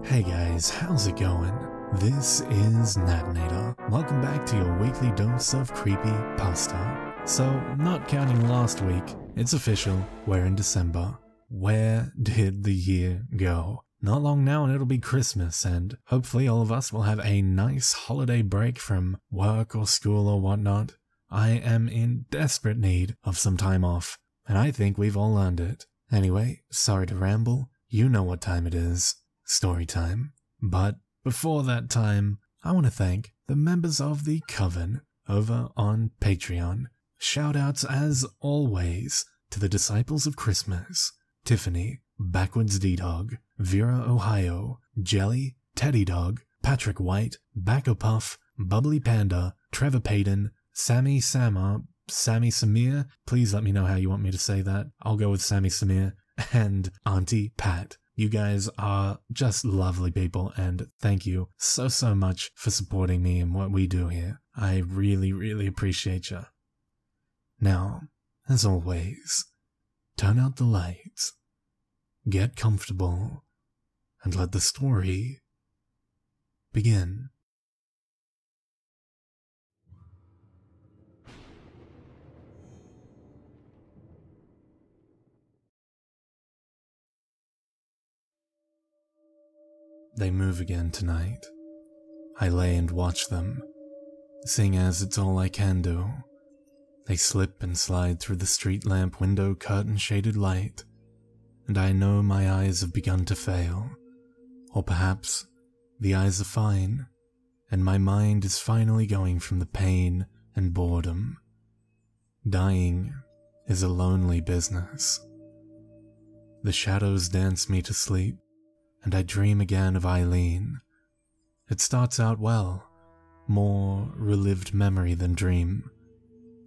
Hey guys, how's it going? This is Natinator. Welcome back to your weekly dose of creepypasta. So, not counting last week, it's official, we're in December. Where did the year go? Not long now and it'll be Christmas, and hopefully all of us will have a nice holiday break from work or school or whatnot. I am in desperate need of some time off, and I think we've all earned it. Anyway, sorry to ramble, you know what time it is. Story time. But before that time, I want to thank the members of the Coven over on Patreon. Shoutouts as always to the Disciples of Christmas, Tiffany, Backwards D-Dog, Vera Ohio, Jelly, Teddy Dog, Patrick White, Backo Puff, Bubbly Panda, Trevor Payton, Sammy Samar, Sammy Samir, please let me know how you want me to say that. I'll go with Sammy Samir, and Auntie Pat. You guys are just lovely people, and thank you so much for supporting me and what we do here. I really appreciate you. Now, as always, turn out the lights, get comfortable, and let the story begin. They move again tonight. I lay and watch them, seeing as it's all I can do. They slip and slide through the street lamp window curtain-shaded light, and I know my eyes have begun to fail. Or perhaps the eyes are fine, and my mind is finally going from the pain and boredom. Dying is a lonely business. The shadows dance me to sleep, and I dream again of Eileen. It starts out well, more relived memory than dream.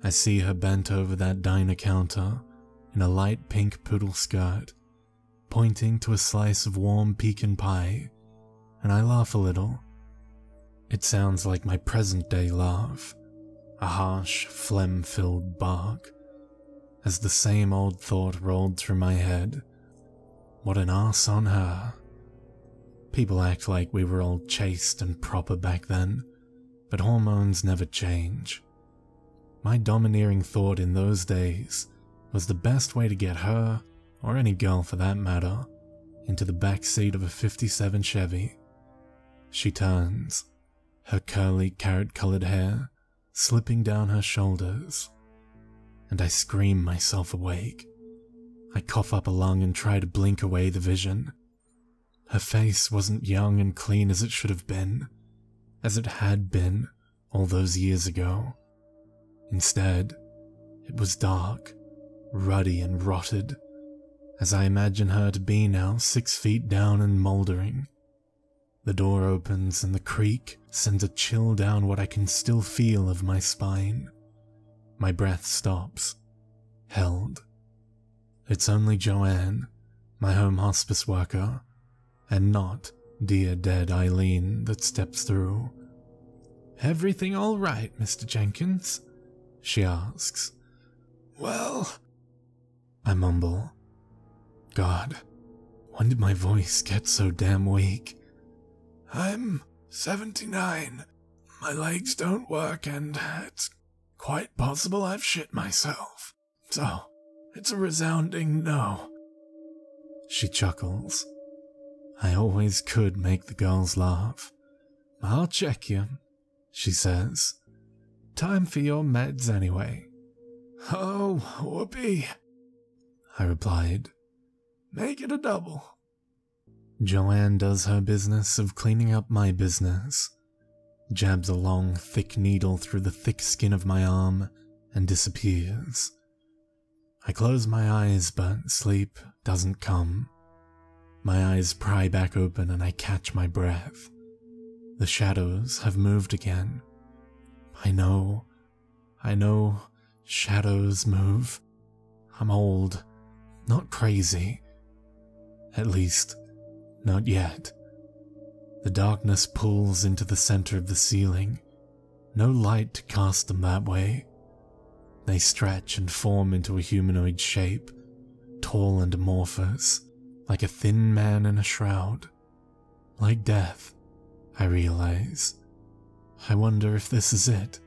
I see her bent over that diner counter in a light pink poodle skirt, pointing to a slice of warm pecan pie, and I laugh a little. It sounds like my present-day laugh, a harsh, phlegm-filled bark, as the same old thought rolled through my head. What an arse on her. People act like we were all chaste and proper back then, but hormones never change. My domineering thought in those days was the best way to get her, or any girl for that matter, into the back seat of a '57 Chevy. She turns, her curly carrot-colored hair slipping down her shoulders, and I scream myself awake. I cough up a lung and try to blink away the vision. Her face wasn't young and clean as it should have been, as it had been all those years ago. Instead, it was dark, ruddy and rotted, as I imagine her to be now 6 feet down and mouldering. The door opens and the creak sends a chill down what I can still feel of my spine. My breath stops, held. It's only Joanne, my home hospice worker, and not dear dead Eileen that steps through. "Everything all right, Mr. Jenkins?" she asks. "Well," I mumble. God, when did my voice get so damn weak? "I'm 79. My legs don't work and it's quite possible I've shit myself. So, it's a resounding no." She chuckles. I always could make the girls laugh. "I'll check you," she says. "Time for your meds anyway." "Oh, whoopee," I replied. "Make it a double." Joanne does her business of cleaning up my business, jabs a long, thick needle through the thick skin of my arm, and disappears. I close my eyes, but sleep doesn't come. My eyes pry back open and I catch my breath. The shadows have moved again. I know, shadows move. I'm old, not crazy. At least, not yet. The darkness pulls into the center of the ceiling. No light to cast them that way. They stretch and form into a humanoid shape, tall and amorphous, like a thin man in a shroud. like death, I realize. I wonder if this is it.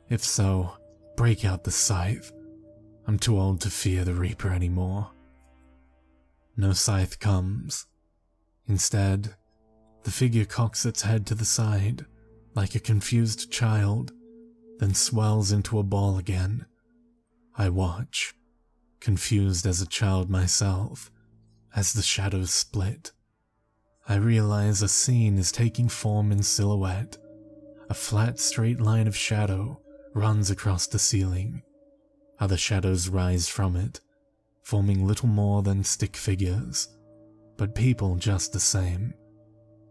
If so, break out the scythe. I'm too old to fear the Reaper anymore. No scythe comes. Instead, the figure cocks its head to the side, like a confused child, then swells into a ball again. I watch, confused as a child myself, as the shadows split. I realize a scene is taking form in silhouette. A flat, straight line of shadow runs across the ceiling. Other shadows rise from it, forming little more than stick figures, but people just the same.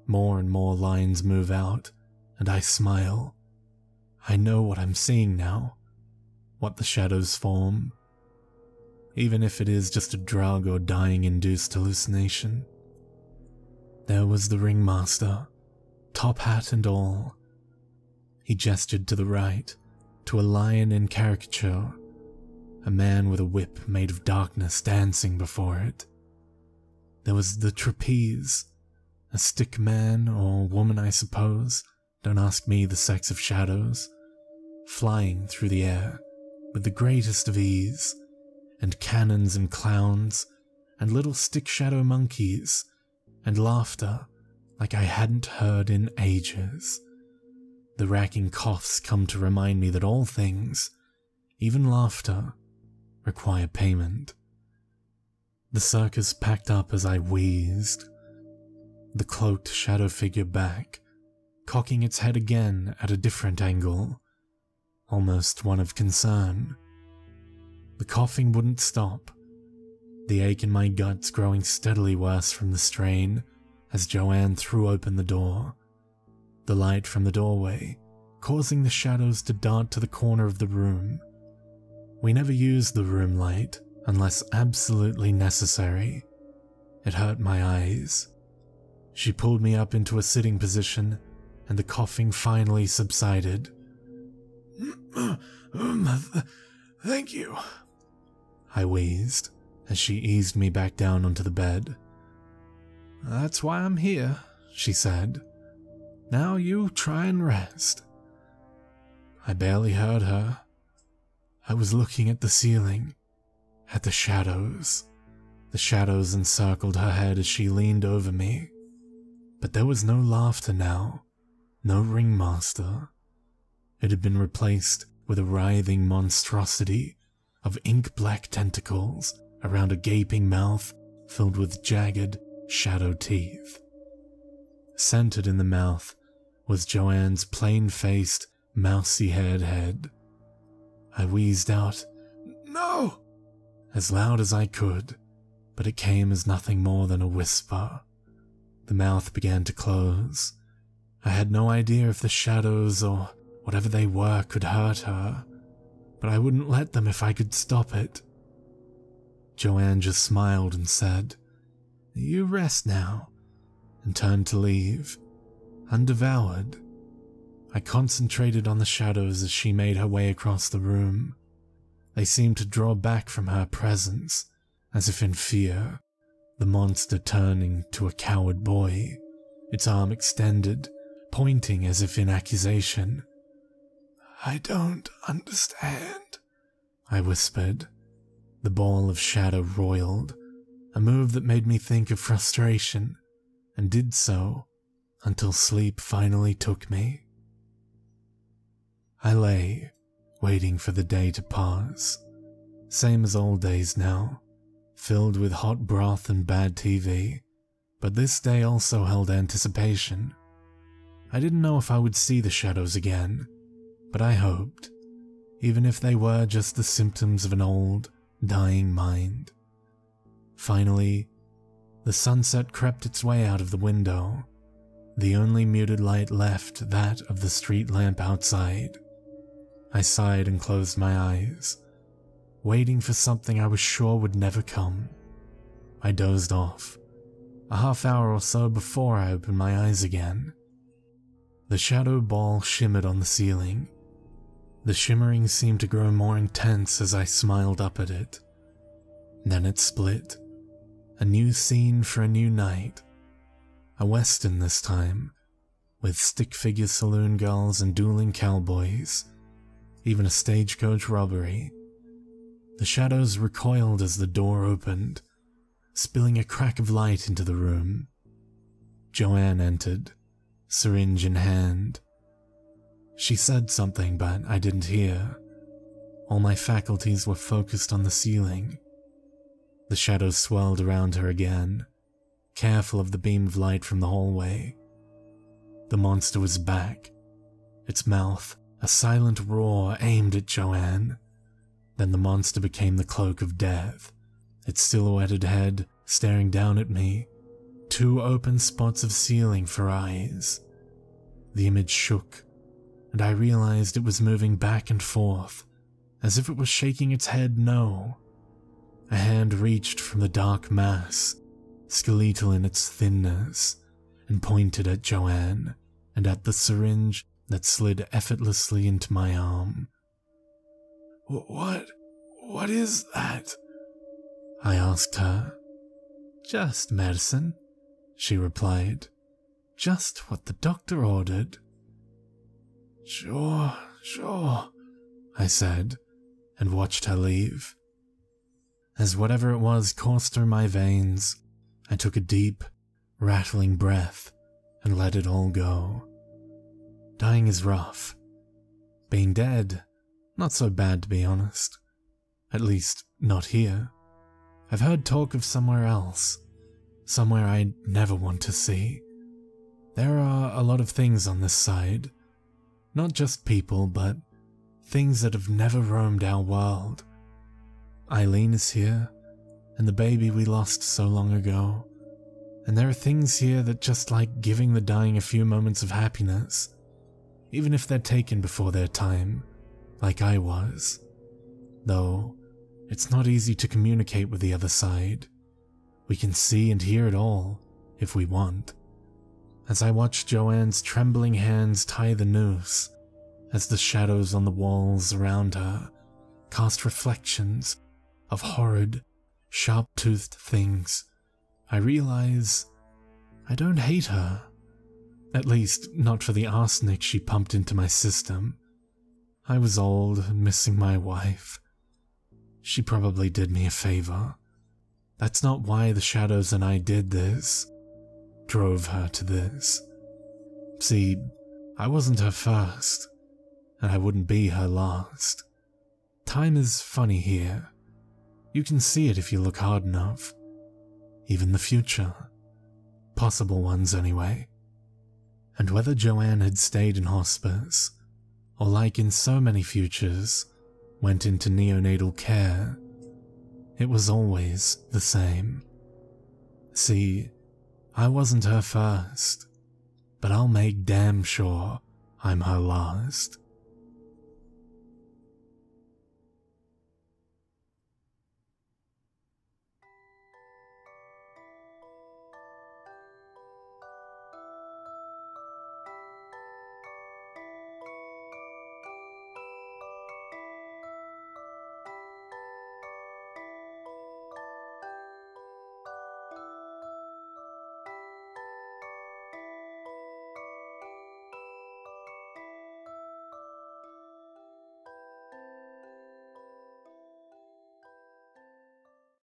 More and more lines move out, and I smile. I know what I'm seeing now, what the shadows form, even if it is just a drug or dying-induced hallucination. There was the ringmaster, top hat and all. He gestured to the right, to a lion in caricature, a man with a whip made of darkness dancing before it. There was the trapeze, a stick man or woman I suppose, don't ask me the sex of shadows, flying through the air with the greatest of ease, and cannons and clowns, and little stick shadow monkeys, and laughter like I hadn't heard in ages. The racking coughs come to remind me that all things, even laughter, require payment. The circus packed up as I wheezed. The cloaked shadow figure back, cocking its head again at a different angle, almost one of concern. The coughing wouldn't stop, the ache in my guts growing steadily worse from the strain as Joanne threw open the door, the light from the doorway causing the shadows to dart to the corner of the room. We never used the room light unless absolutely necessary. It hurt my eyes. She pulled me up into a sitting position, and the coughing finally subsided. Thank you, I wheezed as she eased me back down onto the bed. That's why I'm here, she said. Now you try and rest. I barely heard her. I was looking at the ceiling, at the shadows. The shadows encircled her head as she leaned over me. But there was no laughter now, no ringmaster. It had been replaced with a writhing monstrosity of ink-black tentacles around a gaping mouth filled with jagged, shadow teeth. Centered in the mouth was Joanne's plain-faced, mousy-haired head. I wheezed out, "No!" as loud as I could, but it came as nothing more than a whisper. The mouth began to close. I had no idea if the shadows or whatever they were could hurt her, but I wouldn't let them if I could stop it. Joanne just smiled and said, "You rest now," and turned to leave, undevoured. I concentrated on the shadows as she made her way across the room. They seemed to draw back from her presence, as if in fear, the monster turning to a coward boy, its arm extended, pointing as if in accusation. "I don't understand," I whispered. The ball of shadow roiled, a move that made me think of frustration, and did so until sleep finally took me. I lay, waiting for the day to pass. Same as old days now, filled with hot broth and bad TV, but this day also held anticipation. I didn't know if I would see the shadows again, but I hoped, even if they were just the symptoms of an old, dying mind. Finally, the sunset crept its way out of the window, the only muted light left that of the street lamp outside. I sighed and closed my eyes, waiting for something I was sure would never come. I dozed off, a half hour or so before I opened my eyes again. The shadow ball shimmered on the ceiling. The shimmering seemed to grow more intense as I smiled up at it. Then it split. A new scene for a new night. A western this time, with stick-figure saloon girls and dueling cowboys, even a stagecoach robbery. The shadows recoiled as the door opened, spilling a crack of light into the room. Joanne entered, syringe in hand. She said something, but I didn't hear. All my faculties were focused on the ceiling. The shadows swirled around her again, careful of the beam of light from the hallway. The monster was back, its mouth a silent roar aimed at Joanne. Then the monster became the cloak of death, its silhouetted head staring down at me, 2 open spots of ceiling for eyes. The image shook, and I realized it was moving back and forth, as if it was shaking its head no. A hand reached from the dark mass, skeletal in its thinness, and pointed at Joanne, and at the syringe that slid effortlessly into my arm. What is that? I asked her. Just medicine, she replied. Just what the doctor ordered. Sure, I said, and watched her leave. As whatever it was coursed through my veins, I took a deep, rattling breath and let it all go. Dying is rough. Being dead, not so bad to be honest. At least, not here. I've heard talk of somewhere else, somewhere I'd never want to see. There are a lot of things on this side. Not just people, but things that have never roamed our world. Eileen is here, and the baby we lost so long ago. And there are things here that just like giving the dying a few moments of happiness, even if they're taken before their time, like I was. Though, it's not easy to communicate with the other side. We can see and hear it all, if we want. As I watched Joanne's trembling hands tie the noose, as the shadows on the walls around her cast reflections of horrid, sharp-toothed things, I realize I don't hate her. At least, not for the arsenic she pumped into my system. I was old and missing my wife. She probably did me a favor. That's not why the shadows and I did this. Drove her to this. See, I wasn't her first, and I wouldn't be her last. Time is funny here. You can see it if you look hard enough. Even the future. Possible ones, anyway. And whether Joanne had stayed in hospice, or like in so many futures, went into neonatal care, it was always the same. See, I wasn't her first, but I'll make damn sure I'm her last.